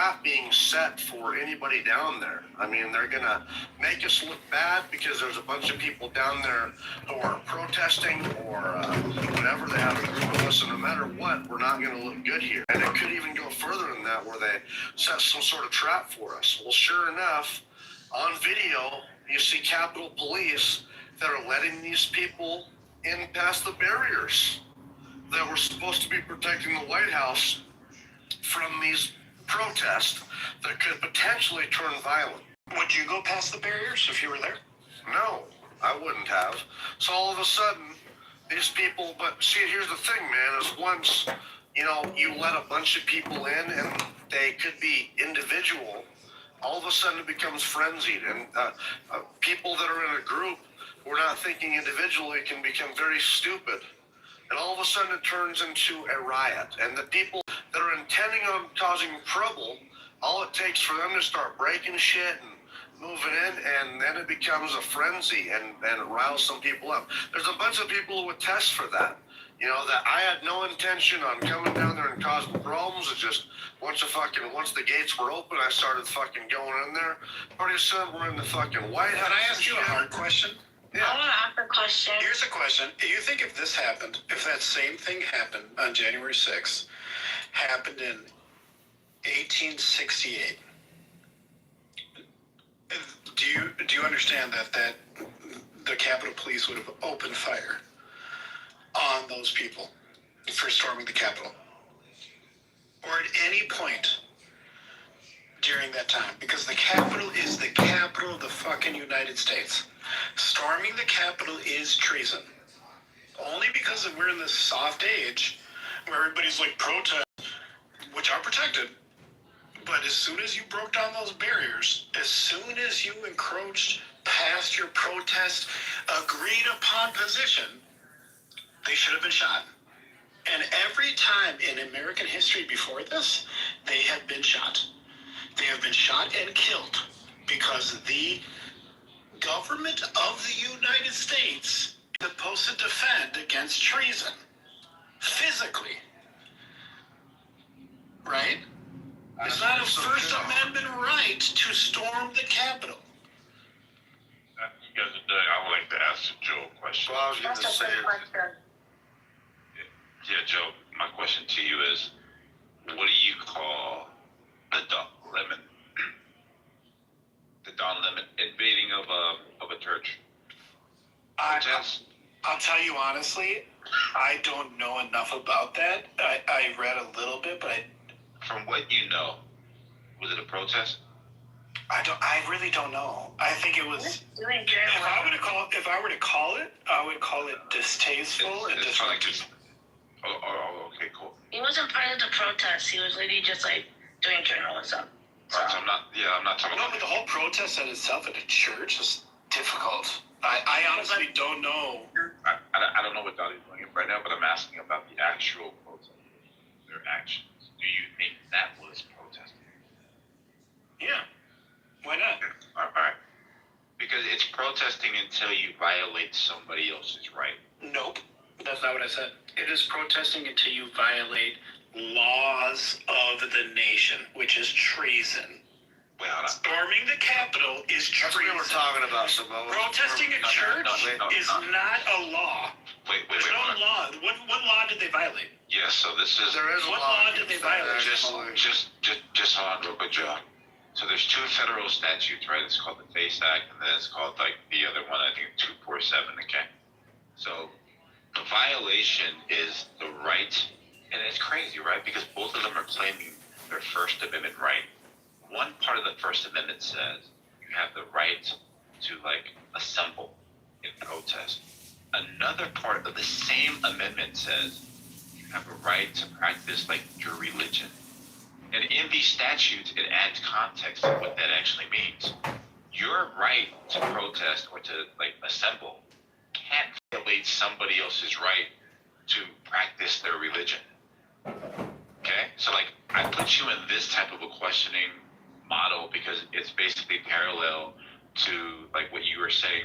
trap being set for anybody down there. I mean, they're going to make us look bad because there's a bunch of people down there who are protesting or whatever. They have a group of us, and no matter what, we're not going to look good here. And it could even go further than that, where they set some sort of trap for us. Well, sure enough, on video, you see Capitol Police that are letting these people in past the barriers that were supposed to be protecting the White House from these protests that could potentially turn violent. Would you go past the barriers if you were there? No, I wouldn't have. So all of a sudden, these people, but see, here's the thing, man, is once, you let a bunch of people in and they could be individual, all of a sudden it becomes frenzied. And people that are in a group who are not thinking individually can become very stupid. And all of a sudden it turns into a riot. And the people that are intending on causing trouble, all it takes for them to start breaking shit and moving in, and then it becomes a frenzy and it riles some people up. There's a bunch of people who would test for that. That I had no intention on coming down there and causing problems. It's just once the gates were open, I started fucking going in there. Pretty soon we're in the fucking White House. Can I ask you a hard question? Yeah. I want to ask a question. Here's a question. You think if this happened, if that same thing happened on January 6th, happened in 1868, do you understand that the Capitol Police would have opened fire on those people for storming the Capitol? Or at any point during that time? Because the Capitol is the capital of the fucking United States. Storming the Capitol is treason. Only because we're in this soft age where everybody's like protest, which are protected. But as soon as you broke down those barriers, as soon as you encroached past your protest agreed upon position, they should have been shot. And every time in American history before this, they have been shot. They have been shot and killed because the government of the United States is supposed to defend against treason. Physically. Right? It's not a First Amendment right to storm the Capitol. You guys are done. I would like to ask Joe a question. Well, I was going to say, Yeah, Joe, my question to you is, what do you call the Don Lemon? The Don Lemon invading of a church? I'll tell you honestly, I don't know enough about that. I read a little bit, but From what you know, was it a protest? I really don't know. I think it was. If I were to call it, I would call it distasteful and disruptive. Okay, cool. He wasn't part of the protest. He was literally just doing journalism. So I'm not talking about. But the whole protest in itself at a church is difficult. I honestly don't know. I don't know what Dottie's doing right now, but I'm asking about the actual protest, their actions. Do you think that was protesting? Yeah. Why not? All right. Because it's protesting until you violate somebody else's right. Nope. That's not what I said. It is protesting until you violate laws of the nation, which is treason. Well, Storming the Capitol is treason. that's what we were talking about, Samoa. Protesting a church is not a law. Wait. There's no law. What law did they violate? Yeah, so this is... There is a What law law did they violate? Just hold on real quick, Joe. So there's two federal statutes, right? It's called the FACE Act, and then it's called, the other one, I think 247, okay? So the violation is the right, and it's crazy, right? Because both of them are claiming their First Amendment right. One part of the First Amendment says you have the right to, assemble and protest. Another part of the same amendment says you have a right to practice, your religion. And in these statutes, it adds context to what that actually means. Your right to protest or to, assemble can't violate somebody else's right to practice their religion. Okay? So, I put you in this type of a questioning model because it's basically parallel to, what you were saying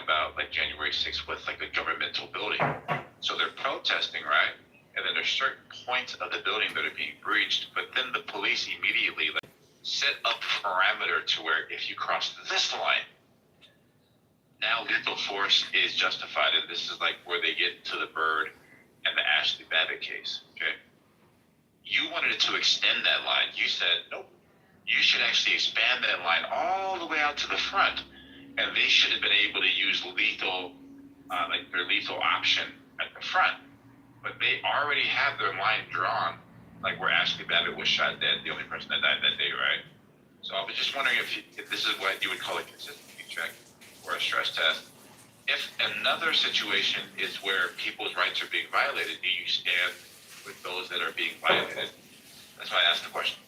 about January 6th with, a governmental building. So they're protesting, right? and then there's certain points of the building that are being breached, but then the police immediately set up a parameter to where if you cross this line, now lethal force is justified, and this is like where they get to the Bird and the Ashley Babbitt case. Okay, you wanted to extend that line. You said nope. You should actually expand that line all the way out to the front, and they should have been able to use lethal, like their lethal option at the front. But they already have their line drawn, like where Ashley Babbitt was shot dead, the only person that died that day, right? So I was just wondering if this is what you would call a consistency check or a stress test. If another situation is where people's rights are being violated, do you stand with those that are being violated? That's why I asked the question.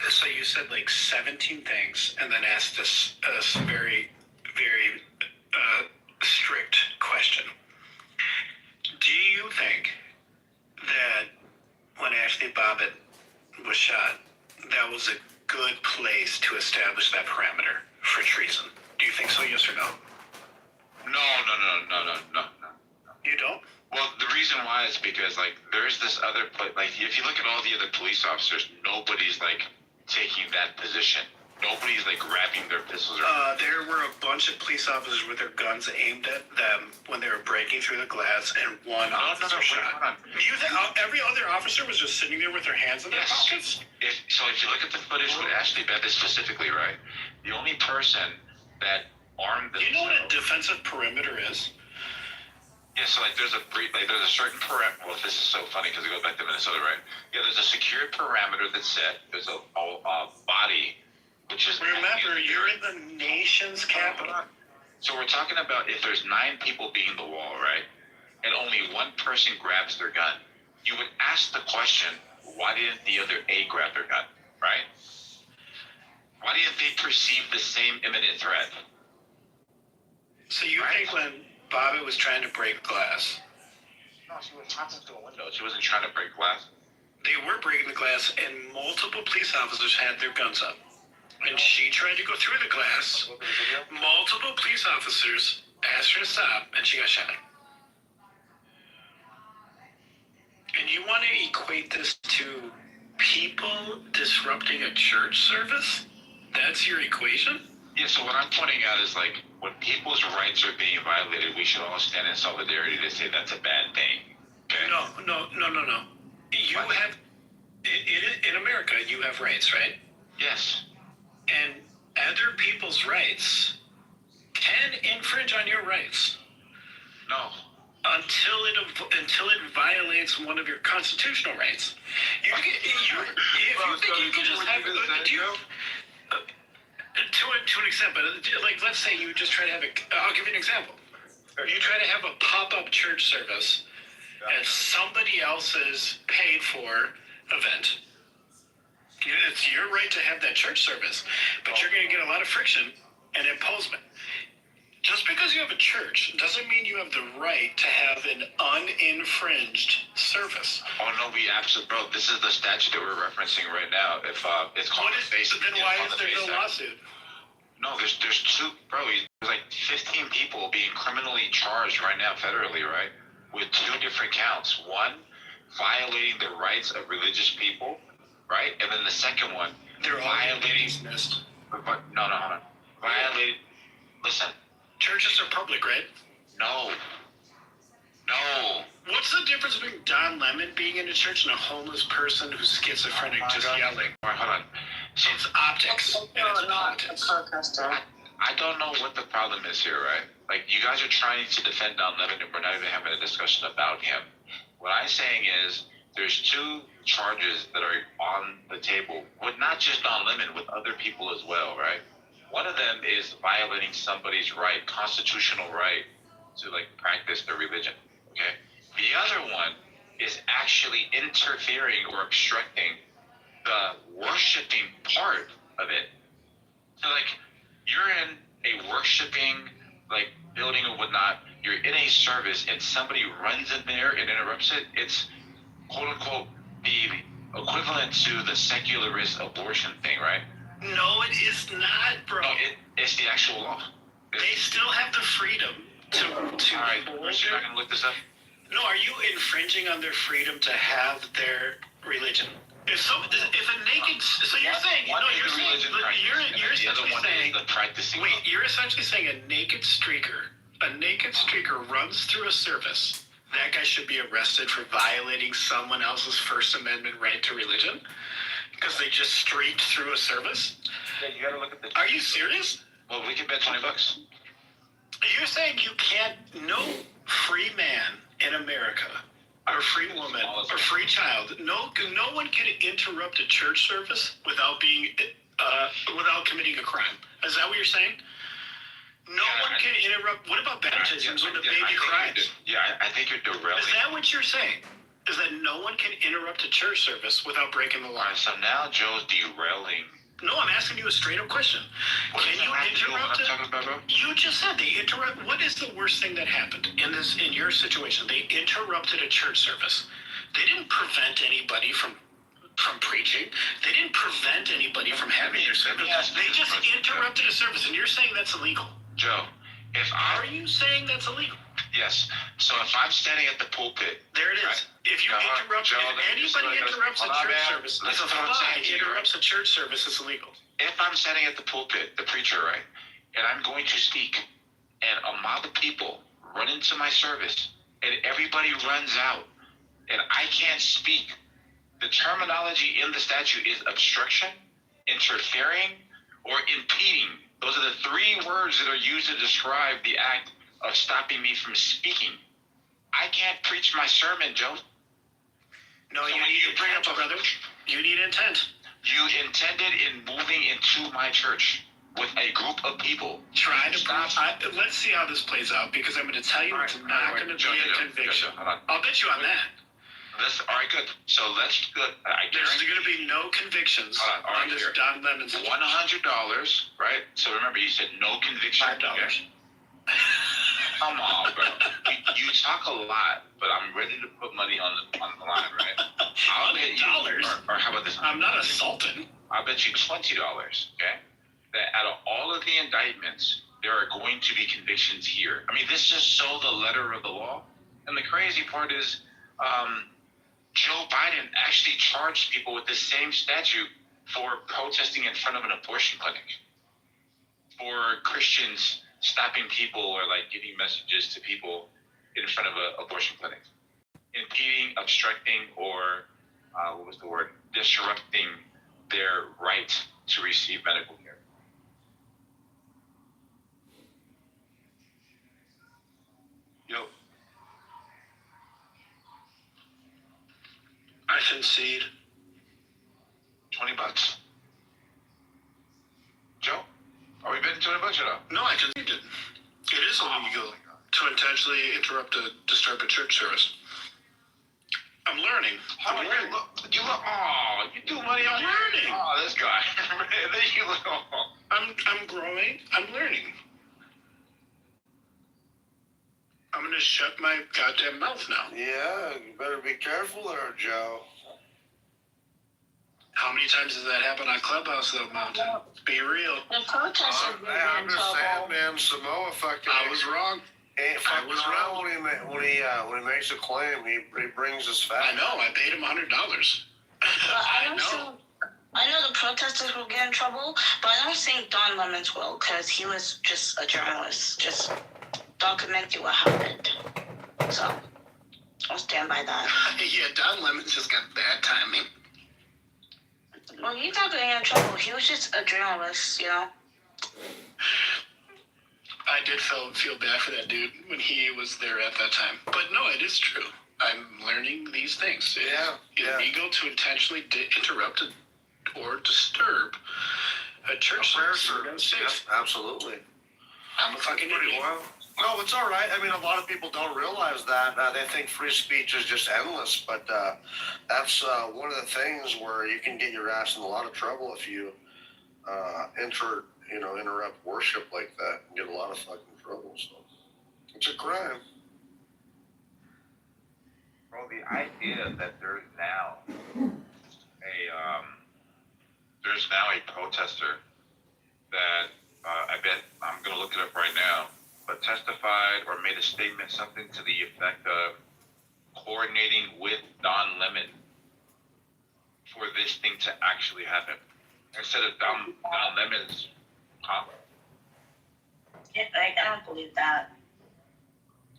So you said like 17 things, and then asked us a very, very strict question. Do you think that when Ashley Babbitt was shot, that was a good place to establish that parameter for treason? Do you think so, yes or no? No. You don't? Well, the reason why is because, like, there's this other place, like, if you look at all the other police officers, nobody's, like, taking that position. Nobody's, like, grabbing their pistols. There were a bunch of police officers with their guns aimed at them when they were breaking through the glass, and one officer shot. Do you think every other officer was just sitting there with their hands in their pockets? If you look at the footage with Ashley Babbitt specifically, right, the only person that armed themselves... Do you know what a defensive perimeter is? Yeah, so like there's a certain parameter. Well, this is so funny because it goes back to Minnesota, right? Yeah, there's a secure parameter that's set. There's a body, which is... Remember, you're in the nation's capital. So we're talking about if there's 9 people being the wall, right? And only one person grabs their gun. You would ask the question, why didn't the other 8 grab their gun, right? Why didn't they perceive the same imminent threat? So you think when Bobby was trying to break glass... No, she was talking to a window. She wasn't trying to break glass. They were breaking the glass, and multiple police officers had their guns up. And she tried to go through the glass. Multiple police officers asked her to stop, and she got shot. And you want to equate this to people disrupting a church service? That's your equation? Yeah, so what I'm pointing out is, like, when people's rights are being violated, we should all stand in solidarity to say that's a bad thing. Okay? No. You have, in America, you have rights, right? Yes. And other people's rights can infringe on your rights. No. Until it violates one of your constitutional rights. If you think you can just have... To an extent, but like, let's say you just try to have I'll give you an example. You try to have a pop-up church service at somebody else's paid-for event. It's your right to have that church service, but you're going to get a lot of friction and imposement. Just because you have a church doesn't mean you have the right to have an uninfringed service. Oh no, we absolutely, bro. This is the statute that we're referencing right now. If it's called the face. Then why is there no lawsuit? No, there's 2, bro. There's like 15 people being criminally charged right now federally, right, with 2 different counts. One, violating the rights of religious people, right, and then the second one, they're violating. No, violating. Listen. Churches are public, right? No. What's the difference between Don Lemon being in a church and a homeless person who's schizophrenic just yelling? All right, hold on. So it's optics and it's politics. I don't know what the problem is here, right? Like, you guys are trying to defend Don Lemon and we're not even having a discussion about him. What I'm saying is there's 2 charges that are on the table with not just Don Lemon, with other people as well, right? One of them is violating somebody's right, constitutional right, to like practice their religion. Okay. The other one is actually interfering or obstructing the worshiping part of it. So like, you're in a worshiping like building or whatnot. You're in a service and somebody runs in there and interrupts it. It's quote unquote the equivalent to the secularist abortion thing, right? No, it is not, bro. No, it's the actual law. They still have the freedom to All right, you're not gonna look this up? No, are you infringing on their freedom to have their religion? If a naked, so you're saying, One no, is you're the saying, religion practice, you're and then the other essentially one saying, is the practicing. wait, you're essentially saying a naked streaker runs through a service. That guy should be arrested for violating someone else's First Amendment right to religion because they just streaked through a service. Yeah, you gotta look at the. Are you serious? Well, we can bet $20. You're saying you can't, no free man in America, or free woman, or free child, no one can interrupt a church service without without committing a crime. Is that what you're saying? No one can interrupt. What about baptisms when the baby cries? I think you're derailing. Is that what you're saying? Is that no one can interrupt a church service without breaking the law? Alright, so now Joe's derailing. No, I'm asking you a straight up question. Can you interrupt it? Talking about, bro? You just said they interrupt. What is the worst thing that happened in your situation? They interrupted a church service. They didn't prevent anybody from preaching. They didn't prevent anybody from having their service. They just interrupted a service, and you're saying that's illegal. Joe, Are you saying that's illegal? yes. So if I'm standing at the pulpit, There it is. right. If anybody interrupts a church service, if a fly interrupts a church service, it's illegal. If I'm standing at the pulpit, the preacher, right, and I'm going to speak, and a mob of people run into my service, and everybody runs out, and I can't speak, the terminology in the statute is obstruction, interfering, or impeding. Those are the three words that are used to describe the act of stopping me from speaking. I can't preach my sermon, Joe. No, So you when need you bring intent, up brother. You need intent. You intended in moving into my church with a group of people. Try to let's see how this plays out, because I'm going to tell you it's not going to be a conviction. I'll bet you on that. All right, good. So let's good. There's going to be no convictions on this Don Lemon situation. $100, right? So remember, you said no conviction. $5. Okay? Come on, bro. You talk a lot, but I'm ready to put money on the line, right? I'll bet you, $100? or how about this? I'm not assaulting. I'll bet you $20, okay? That out of all of the indictments, there are going to be convictions here. I mean, this is so the letter of the law. And the crazy part is, Joe Biden actually charged people with the same statute for protesting in front of an abortion clinic, for Christians stopping people or like giving messages to people in front of an abortion clinic, impeding, obstructing, or what was the word? Disrupting their right to receive medical care. Yo. I concede. $20. Joe, are we betting $20 or no? No, I conceded. It is illegal to intentionally disturb a church service. I'm learning. You look. Oh, you do money on learning. Oh, this guy. And then you look. Oh. I'm growing. I'm learning. I'm gonna shut my goddamn mouth now. Yeah, you better be careful there, Joe. How many times does that happen on Clubhouse, though, Mountain? Be real. The protesters will I get in understand, trouble. man. Samoa fucking. I was wrong. Ain't fucking around when he makes a claim. He brings his facts. I know. I paid him $100. But I know the protesters will get in trouble, but I don't think Don Lemons will, because he was just a journalist, just documenting what happened. So, I'll stand by that. Yeah, Don Lemon's just got bad timing. Well, he's not getting in trouble. He was just a journalist, you know? I did feel bad for that dude when he was there at that time. But no, it is true. I'm learning these things. It's illegal to intentionally interrupt or disturb a church service. Yes, absolutely. I'm a fucking idiot. Well, no, it's all right. I mean, a lot of people don't realize that. They think free speech is just endless, but that's one of the things where you can get your ass in a lot of trouble if you interrupt worship like that and get a lot of fucking trouble. So it's a crime. Bro, the idea that there's now a protester that I bet I'm gonna look it up right now, but testified or made a statement, something to the effect of coordinating with Don Lemon for this thing to actually happen instead of Don Lemon's. Like, I don't believe that.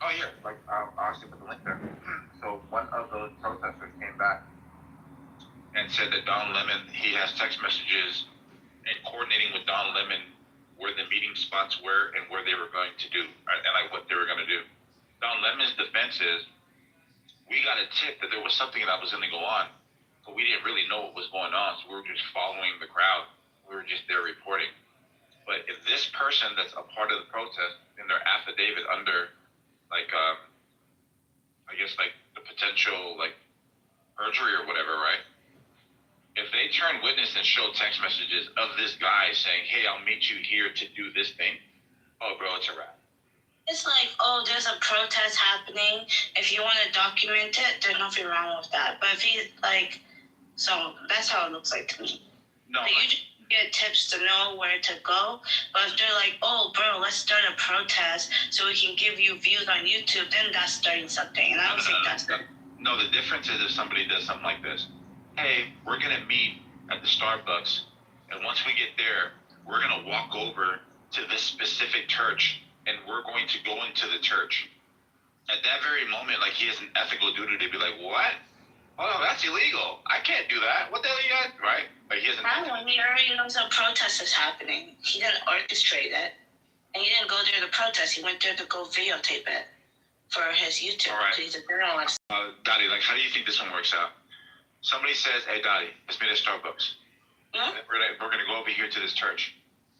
Oh yeah, like I'll actually put the link there. So one of those protesters came back and said that Don Lemon, he has text messages and coordinating with Don Lemon where the meeting spots were and where they were going to do and like what they were going to do. Don Lemon's defense is, we got a tip that there was something that was going to go on, but we didn't really know what was going on, so we were just following the crowd. We were just there reporting. But if this person that's a part of the protest in their affidavit under, like, I guess like the potential like perjury or whatever, right? If they turn witness and show text messages of this guy saying, "Hey, I'll meet you here to do this thing," oh, bro, it's a wrap. It's like, oh, there's a protest happening. If you want to document it, there's nothing wrong with that. But if he, like, so that's how it looks like to me. No, But you just get tips to know where to go. But if they're like, oh, bro, let's start a protest so we can give you views on YouTube, then that's starting something. And I don't think that's good. No, the difference is if somebody does something like this. Hey, we're going to meet at the Starbucks, and once we get there, we're going to walk over to this specific church, and we're going to go into the church. At that very moment, like, he has an ethical duty to be like, what? Oh, no, that's illegal. I can't do that. What the hell you got? Right? Like, he has an Probably he already knows a protest is happening. He didn't orchestrate it. And he didn't go there to protest. He went there to go videotape it for his YouTube. All right. He's a journalist. Dottie, like, how do you think this one works out? Somebody says, hey, Dottie, let's meet at Starbucks. Hmm? We're gonna go over here to this church,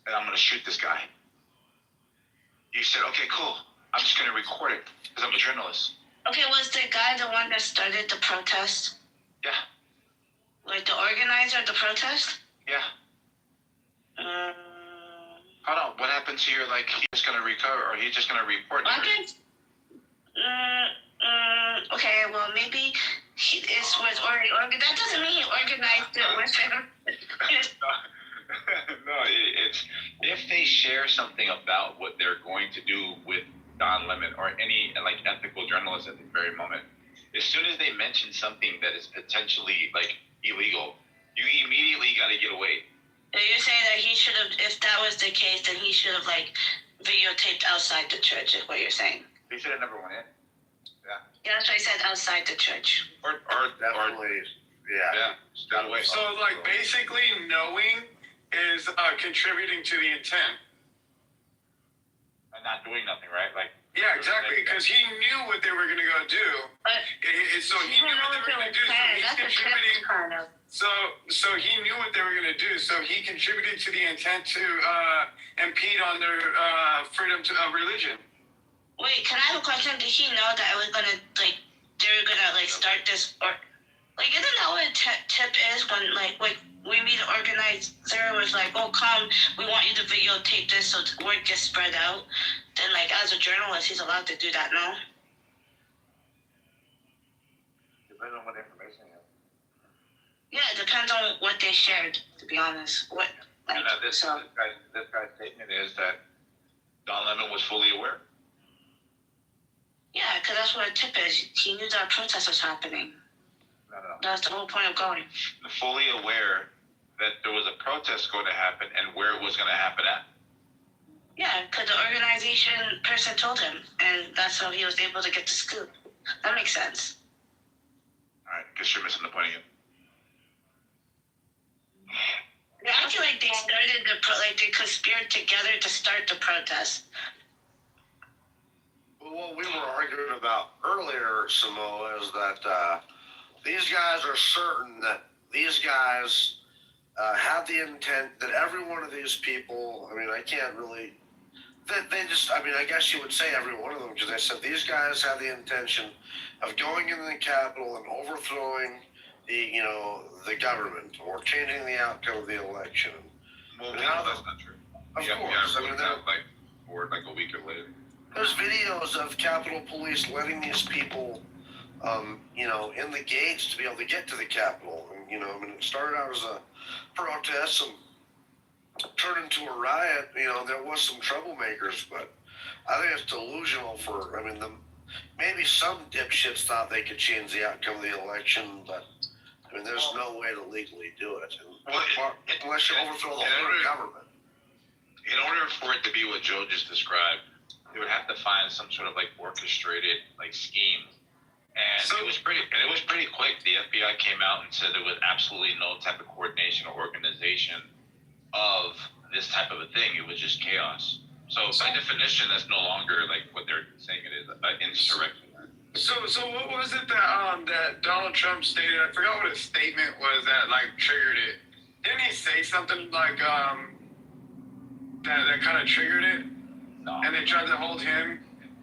and I'm gonna shoot this guy. You said, okay, cool. I'm just gonna record it because I'm a journalist. Okay, was the guy the one that started the protest? Yeah, Like the organizer of the protest? yeah. Hold on. What happened to your, like, he's just gonna recover, or he's just gonna report? I think. Okay, well maybe it was already organized. That doesn't mean he organized it with him. No, it's if they share something about what they're going to do with Don Lemon or any like ethical journalist at the very moment, as soon as they mention something that is potentially like illegal, you immediately got to get away. So you're saying that he should have, if that was the case, then he should have like videotaped outside the church, is what you're saying. He should have never went in. Yeah, that's what I said, outside the church. Or Definitely, yeah. just got away. So, like, basically knowing is contributing to the intent. And not doing nothing, right? Like, Yeah, exactly, because he knew what they were going to go do. But So he knew what they were going to do, so he's that's a contributing. kind of. So he knew what they were going to do, so he contributed to the intent to impede on their freedom of religion. Wait, can I have a question? Did he know that it was gonna, like, they were gonna, like, start this, or, like, isn't that what a tip is when, like, we meet an organizer was like, oh, come, we want you to videotape this so the word gets spread out. Then, like, as a journalist, he's allowed to do that, no? depending on what information you have. Yeah, it depends on what they shared, to be honest. What, like, And this guy's statement is that Don Lemon was fully aware. yeah, because that's what a tip is. He knew that a protest was happening. No. That's the whole point of going. Fully aware that there was a protest going to happen and where it was going to happen at. Yeah, because the organization person told him, and that's how he was able to get the scoop. That makes sense. All right, guess you're missing the point again. I feel like they started they conspired together to start the protest. Well, what we were arguing about earlier, Samoa, is that these guys are certain that these guys have the intent that every one of these people, I mean, I can't really, they just, I mean, I guess you would say every one of them, because they said these guys have the intention of going into the Capitol and overthrowing the government or changing the outcome of the election. Well, And no, how- that's not true. Of course. I mean, Like a week or later. there's videos of Capitol Police letting these people, in the gates to be able to get to the Capitol. And, I mean, it started out as a protest and turned into a riot. There was some troublemakers, but I think it's delusional maybe some dipshits thought they could change the outcome of the election, but I mean, there's no way to legally do it unless you overthrow the whole government. In order for it to be what Joe just described, they would have to find some sort of like orchestrated like scheme. And it was pretty quick. The FBI came out and said there was absolutely no type of coordination or organization of this type of a thing. It was just chaos. So by definition, that's no longer like what they're saying it is, an insurrection. So what was it that Donald Trump stated? I forgot what his statement was that like triggered it. Didn't he say something like that kind of triggered it? No. And they tried to hold him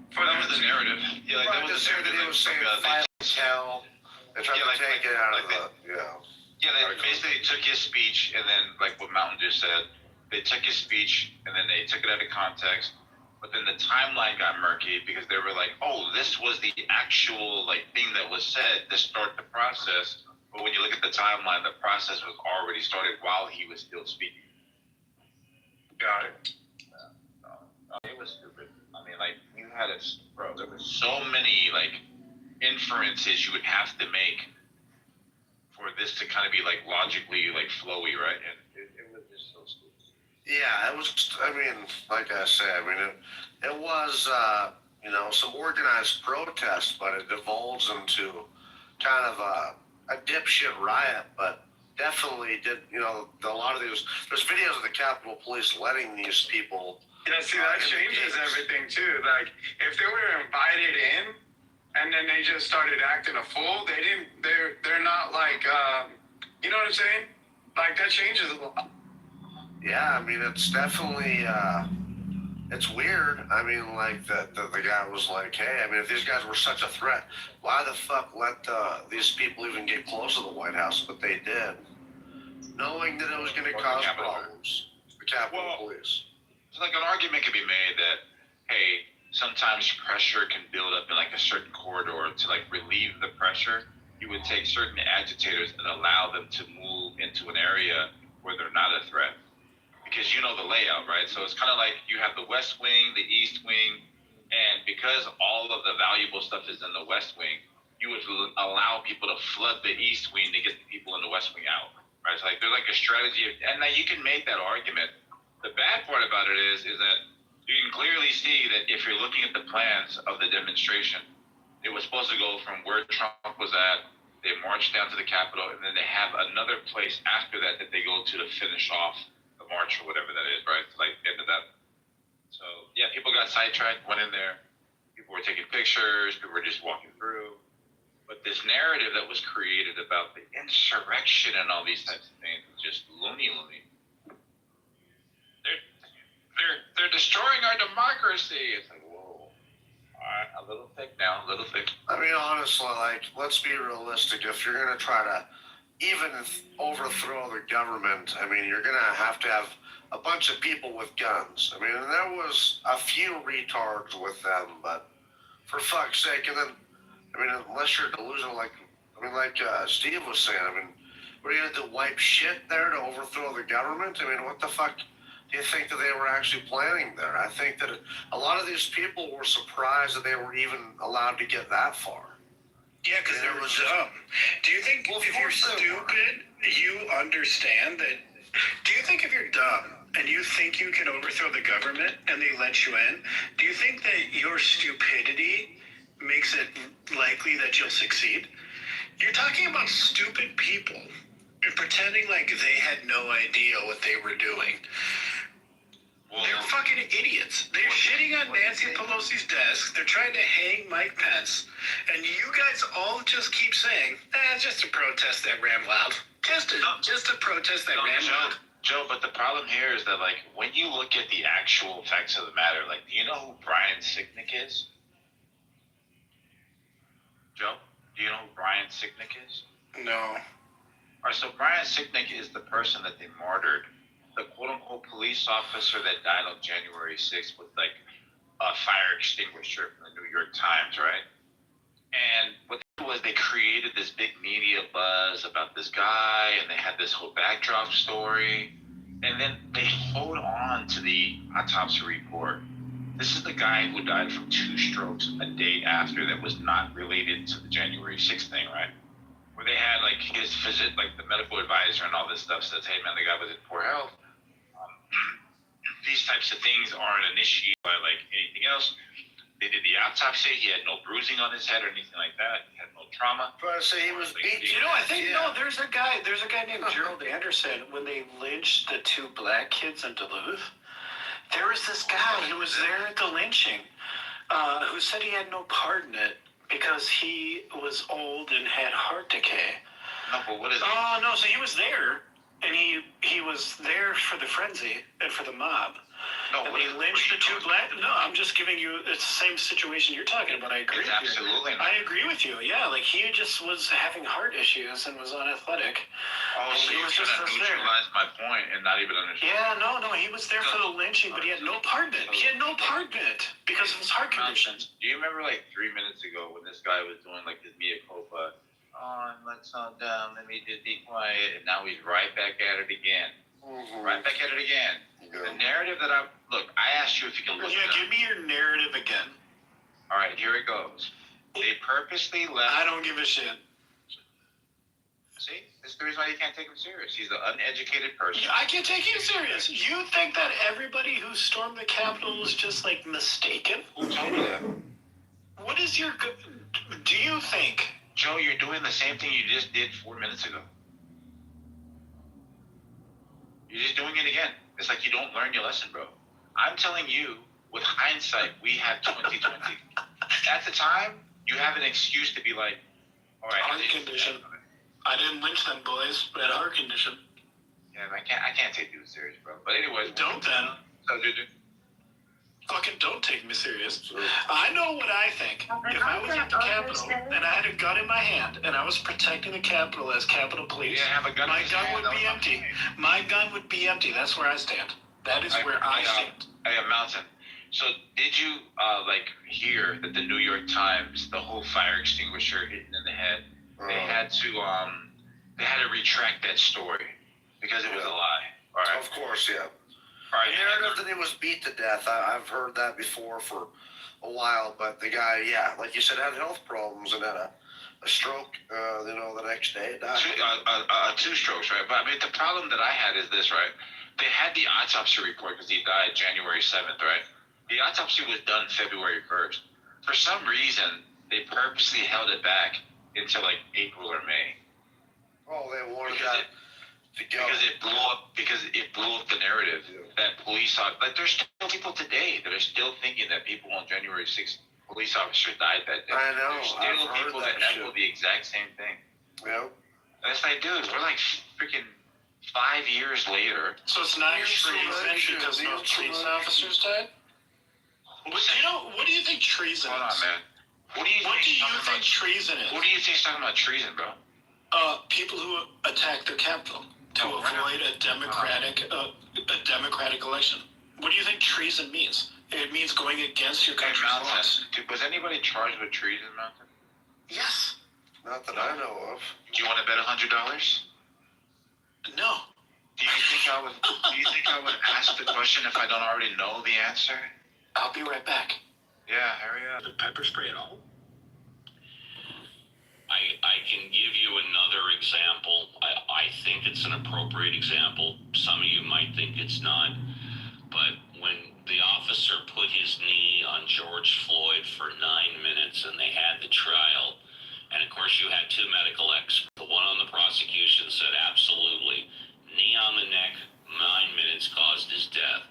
for that was the narrative. Yeah, like Right, that was just the that narrative. he was saying file tell. They tried to take it out of the Yeah, they basically took his speech and then like what Mountain just said, they took his speech and then they took it out of context. But then the timeline got murky because they were like, oh, this was the actual like thing that was said to start the process. But when you look at the timeline, the process was already started while he was still speaking. Got it. It was stupid. I mean, like you had it, bro. There were so many like inferences you would have to make for this to kind of be like logically like flowy, right? And it was just so stupid. Yeah, it was. I mean, like I said, I mean, it was some organized protest, but it divulged into kind of a dipshit riot. But definitely did. A lot of there's videos of the Capitol Police letting these people. Yeah, see, that changes everything too. Like, if they were invited in, and then they just started acting a fool, they're not like, you know what I'm saying? Like, that changes a lot. Yeah, I mean, it's definitely, it's weird. I mean, like, the guy was like, hey, I mean, if these guys were such a threat, why the fuck let these people even get close to the White House? But they did, knowing that it was going to cause problems. The Capitol Police. So like an argument could be made that, hey, sometimes pressure can build up in like a certain corridor. To like relieve the pressure, you would take certain agitators and allow them to move into an area where they're not a threat. Because you know the layout, right? So it's kind of like you have the West Wing, the East Wing, and because all of the valuable stuff is in the West Wing, you would allow people to flood the East Wing to get the people in the West Wing out, right? So like there's like a strategy, and now you can make that argument. The bad part about it is that you can clearly see that if you're looking at the plans of the demonstration, it was supposed to go from where Trump was at, they marched down to the Capitol, and then they have another place after that they go to finish off the march or whatever that is, right? Like end of that. So yeah, people got sidetracked, went in there, people were taking pictures, people were just walking through. But this narrative that was created about the insurrection and all these types of things was just loony. They're destroying our democracy. It's like, whoa. All right, a little thick now, a little thick. I mean, honestly, like, let's be realistic. If you're going to try to even overthrow the government, I mean, you're going to have a bunch of people with guns. I mean, and there was a few retards with them, but for fuck's sake, and then, I mean, unless you're delusional, like Steve was saying, I mean, what do you have to wipe shit there to overthrow the government? I mean, what the fuck do you think that they were actually planning there? I think that a lot of these people were surprised that they were even allowed to get that far. Yeah, because there was. Do you think if you're stupid, you understand that? Do you think if you're dumb and you think you can overthrow the government and they let you in, do you think that your stupidity makes it likely that you'll succeed? You're talking about stupid people and pretending like they had no idea what they were doing. They're fucking idiots. They're shitting on Nancy Pelosi's desk. They're trying to hang Mike Pence. And you guys all just keep saying, just a protest that ran wild. Just a protest that ran wild. Joe, but the problem here is that, like, when you look at the actual facts of the matter, like, do you know who Brian Sicknick is? Joe, do you know who Brian Sicknick is? No. All right, so Brian Sicknick is the person that they martyred, the quote-unquote police officer that died on January 6th with, like, a fire extinguisher from the New York Times, right? And what they did was they created this big media buzz about this guy, and they had this whole backdrop story, and then they hold on to the autopsy report This is the guy who died from 2 strokes a day after that was not related to the January 6th thing, right? Where they had like his visit, like the medical advisor and all this stuff says, hey man, the guy was in poor health. Um, these types of things aren't initiated by like anything else. They did the autopsy. He had no bruising on his head or anything like that. He had no trauma. But I say he was beat. You know, I think no. There's a guy named Gerald Anderson. When they lynched the 2 black kids in Duluth, there was this guy who was there at the lynching, who said he had no part in it because he was old and had heart decay. No, but what is it? Oh no! So he was there, and he was there for the frenzy and for the mob. No, And they lynched the 2 black. No, I'm just giving you. It's the same situation you're talking about. I agree. It's absolutely not. I agree with you. Yeah, like he just was having heart issues and was unathletic. Oh, so he you're was trying just to there. neutralize my point and not even understand. Yeah, no, he was there for the lynching, but he had no part in it. He had no part in it because of his heart condition. Do you remember like 3 minutes ago when this guy was doing like his mea culpa? Oh, let's calm down. Let me just be quiet. And now he's right back at it again. Right back at it again. The narrative that I asked you if you can listen. Yeah, give me your narrative again. All right, here it goes. They purposely left. I don't give a shit. See, this is the reason why you can't take him serious. He's an uneducated person. I can't take you serious. You think that everybody who stormed the Capitol was just like mistaken? Who told you that? What is your? Do you think? Joe, you're doing the same thing you just did 4 minutes ago. You're just doing it again. It's like you don't learn your lesson, bro. I'm telling you, with hindsight, we have 2020. At the time, you have an excuse to be like, all right. Heart condition. I didn't lynch them boys, but heart condition. Yeah, I can't take you serious, bro. But anyways. Don't then. So, dude. Fucking don't take me serious. I know what I think. If I was at the Capitol and I had a gun in my hand and I was protecting the Capitol as Capitol Police, have a gun my in his gun hand, would be empty. My gun would be empty. That's where I stand. That is where I stand. Hey, Mountain. So did you hear that the New York Times, the whole fire extinguisher hitting in the head, they had to retract that story because it was a lie. All right. Of course, yeah. All right. The narrative that he was beat to death, I've heard that before for a while, but the guy, yeah, like you said, had health problems and had a stroke, the next day, died. 2 strokes, right? But I mean, the problem that I had is this, right? They had the autopsy report because he died January 7th, right? The autopsy was done February 1st. For some reason, they purposely held it back until like April or May. Oh, they wanted Because that to go. Because it blew up the narrative that police there's still people today that are still thinking that people on January 6th police officers died that day. I know. There's still I've heard people that echo the exact same thing. Yeah. And it's like, dude, we're like freaking 5 years later. So it's not treason because no police officers died? What do you think treason Hold on, is? man. What do you think treason is? What do you think is talking about treason, bro? People who attack the Capitol to avoid a democratic election. What do you think treason means? It means going against your country's laws. Was anybody charged with treason, Mountain? Yes. Not that I know of. Do you want to bet $100? No. Do you think I would ask the question if I don't already know the answer? I'll be right back. Yeah, hurry up. The pepper spray at all? I can give you another example. I think it's an appropriate example. Some of you might think it's not. But when the officer put his knee on George Floyd for 9 minutes and they had the trial, and of course you had 2 medical experts. The one on the prosecution said absolutely, knee on the neck, 9 minutes caused his death.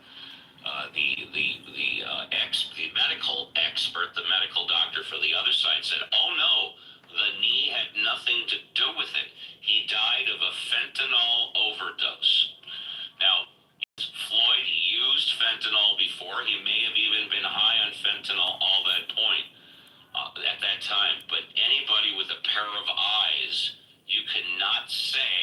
The medical expert, the medical doctor for the other side said, oh no, the knee had nothing to do with it. He died of a fentanyl overdose. Now, Floyd used fentanyl before. He may have even been high on fentanyl all that point at that time. But anybody with a pair of eyes, you cannot say